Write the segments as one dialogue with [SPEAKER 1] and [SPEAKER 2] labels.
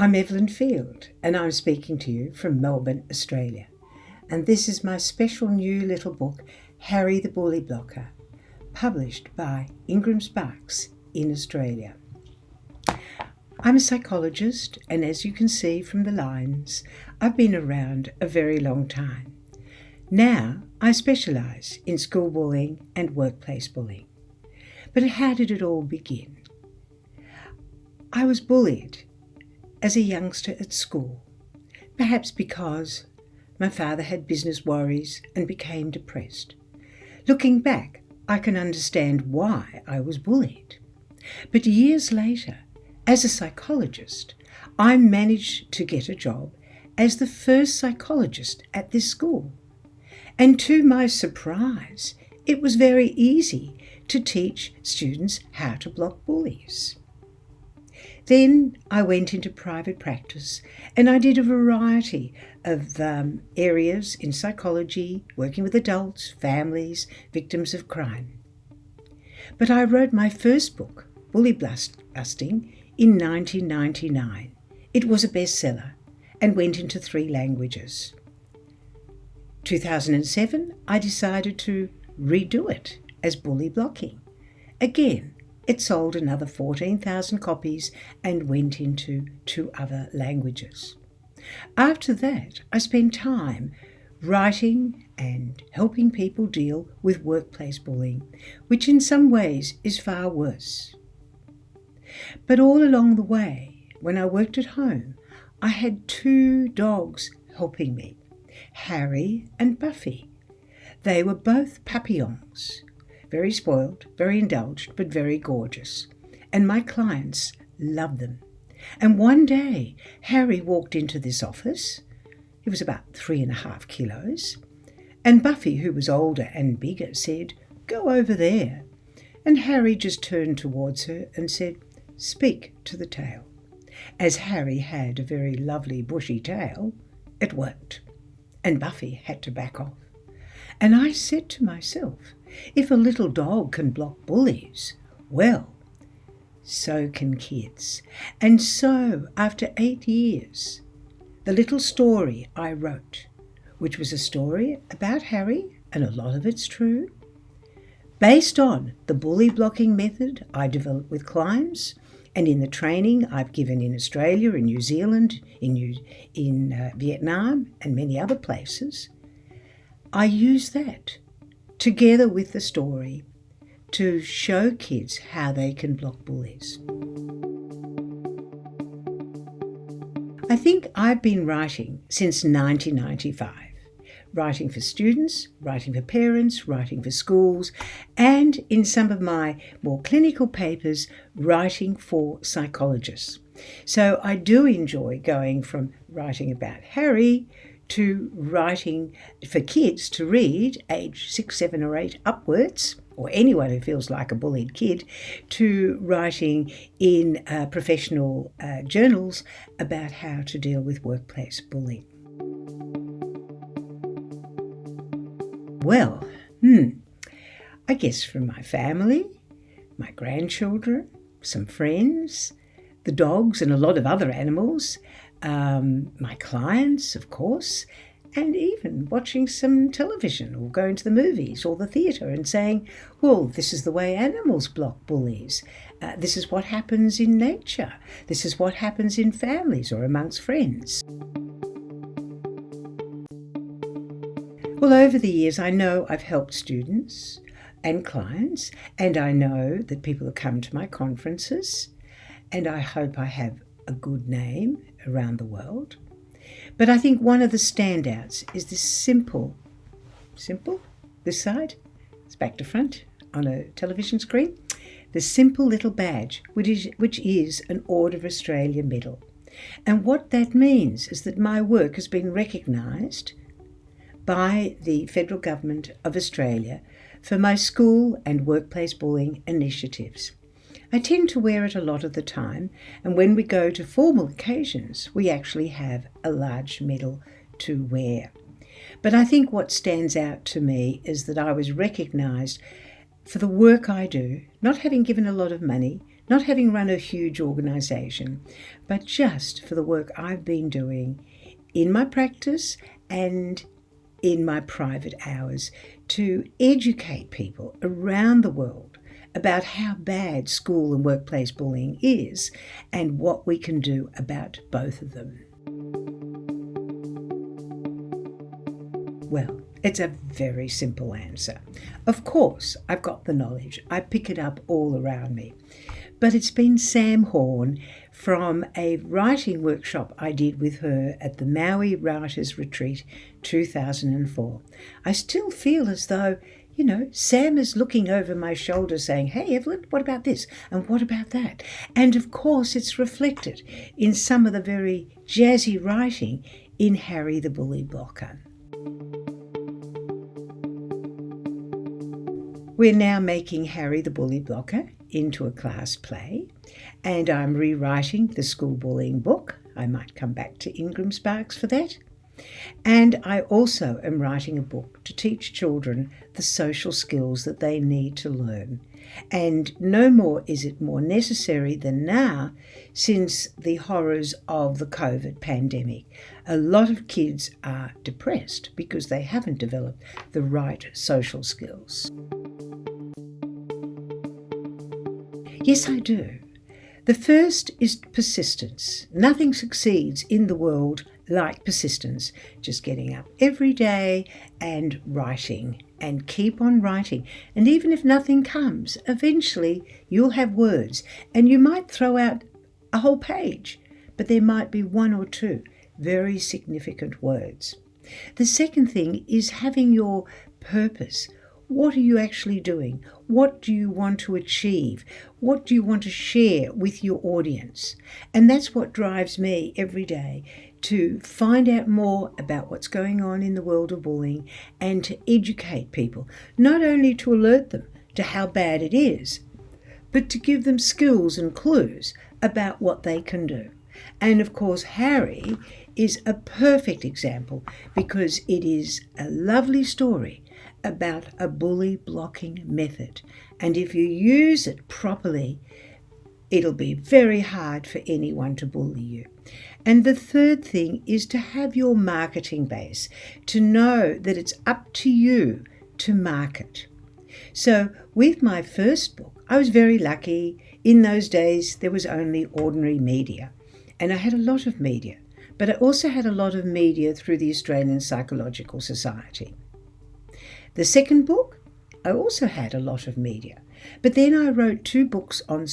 [SPEAKER 1] I'm Evelyn Field, and I'm speaking to you from Melbourne, Australia. And this is my special new little book, Harry the Bully Blocker, published by IngramSpark in Australia. I'm a psychologist, and as you can see from the lines, I've been around a very long time. Now I specialise in school bullying and workplace bullying. But how did it all begin? I was bullied as a youngster at school, perhaps because my father had business worries and became depressed. Looking back, I can understand why I was bullied. But years later, as a psychologist, I managed to get a job as the first psychologist at this school. And to my surprise, it was very easy to teach students how to block bullies. Then I went into private practice and I did a variety of areas in psychology, working with adults, families, victims of crime. But I wrote my first book, Bully Busting, in 1999. It was a bestseller and went into 3 languages. 2007, I decided to redo it as Bully Blocking. Again, it sold another 14,000 copies and went into 2 other languages. After that, I spent time writing and helping people deal with workplace bullying, which in some ways is far worse. But all along the way, when I worked at home, I had 2 dogs helping me, Harry and Buffy. They were both papillons. Very spoiled, very indulged, but very gorgeous. And my clients loved them. And one day, Harry walked into this office. He was about 3.5 kilos. And Buffy, who was older and bigger, said, "Go over there." And Harry just turned towards her and said, "Speak to the tail." As Harry had a very lovely bushy tail, it worked. And Buffy had to back off. And I said to myself, if a little dog can block bullies, well, so can kids. And so, after 8 years, the little story I wrote, which was a story about Harry, and a lot of it's true, based on the bully blocking method I developed with clients, and in the training I've given in Australia, in New Zealand, in Vietnam, and many other places, I use that together with the story to show kids how they can block bullies. I think I've been writing since 1995, writing for students, writing for parents, writing for schools, and in some of my more clinical papers, writing for psychologists. So I do enjoy going from writing about Harry to writing for kids to read, age 6, 7 or 8 upwards, or anyone who feels like a bullied kid, to writing in professional journals about how to deal with workplace bullying. Well, I guess from my family, my grandchildren, some friends, the dogs and a lot of other animals, my clients, of course, and even watching some television or going to the movies or the theatre and saying, well, this is the way animals block bullies. This is what happens in nature. This is what happens in families or amongst friends. Well, over the years, I know I've helped students and clients, and I know that people have come to my conferences, and I hope I have a good name around the world. But I think one of the standouts is this simple, this side, it's back to front on a television screen, the simple little badge, which is an Order of Australia medal. And what that means is that my work has been recognised by the Federal Government of Australia for my school and workplace bullying initiatives. I tend to wear it a lot of the time, and when we go to formal occasions, we actually have a large medal to wear. But I think what stands out to me is that I was recognised for the work I do, not having given a lot of money, not having run a huge organisation, but just for the work I've been doing in my practice and in my private hours to educate people around the world about how bad school and workplace bullying is and what we can do about both of them. Well, it's a very simple answer. Of course, I've got the knowledge. I pick it up all around me. But it's been Sam Horn from a writing workshop I did with her at the Maui Writers Retreat 2004. I still feel as though, Sam is looking over my shoulder saying, "Hey, Evelyn, what about this? And what about that?" And of course, it's reflected in some of the very jazzy writing in Harry the Bully Blocker. We're now making Harry the Bully Blocker into a class play, and I'm rewriting the school bullying book. I might come back to IngramSpark for that. And I also am writing a book to teach children the social skills that they need to learn. And no more is it more necessary than now, since the horrors of the COVID pandemic. A lot of kids are depressed because they haven't developed the right social skills. Yes, I do. The first is persistence. Nothing succeeds in the world like persistence. Just getting up every day and writing, and keep on writing. And even if nothing comes, eventually you'll have words, and you might throw out a whole page, but there might be one or two very significant words. The second thing is having your purpose. What are you actually doing? What do you want to achieve? What do you want to share with your audience? And that's what drives me every day, to find out more about what's going on in the world of bullying and to educate people, not only to alert them to how bad it is, but to give them skills and clues about what they can do. And of course, Harry is a perfect example because it is a lovely story about a bully blocking method. And if you use it properly, it'll be very hard for anyone to bully you. And the third thing is to have your marketing base, to know that it's up to you to market. So with my first book, I was very lucky. In those days, there was only ordinary media. And I had a lot of media, but I also had a lot of media through the Australian Psychological Society. The second book, I also had a lot of media. But then I wrote 2 books on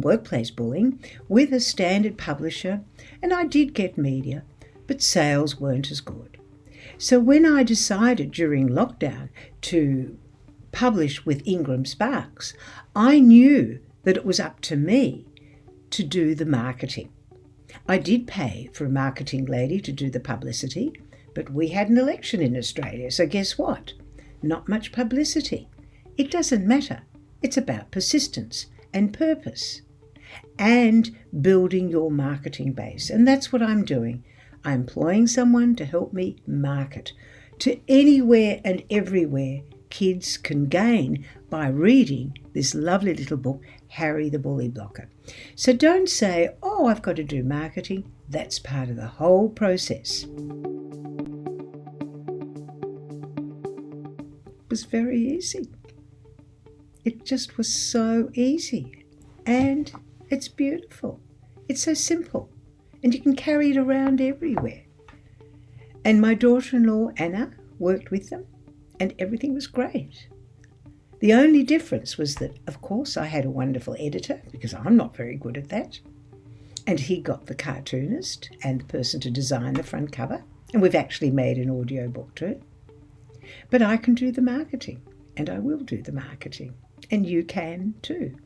[SPEAKER 1] workplace bullying with a standard publisher, and I did get media, but sales weren't as good. So when I decided during lockdown to publish with IngramSpark, I knew that it was up to me to do the marketing. I did pay for a marketing lady to do the publicity, but we had an election in Australia, so guess what? Not much publicity. It doesn't matter. It's about persistence and purpose and building your marketing base. And that's what I'm doing. I'm employing someone to help me market to anywhere and everywhere kids can gain by reading this lovely little book, Harry the Bully Blocker. So don't say, "Oh, I've got to do marketing." That's part of the whole process. It was very easy. It just was so easy. And it's beautiful. It's so simple. And you can carry it around everywhere. And my daughter-in-law, Anna, worked with them, and everything was great. The only difference was that, of course, I had a wonderful editor, because I'm not very good at that. And he got the cartoonist and the person to design the front cover. And we've actually made an audio book too. But I can do the marketing, and I will do the marketing. And you can too.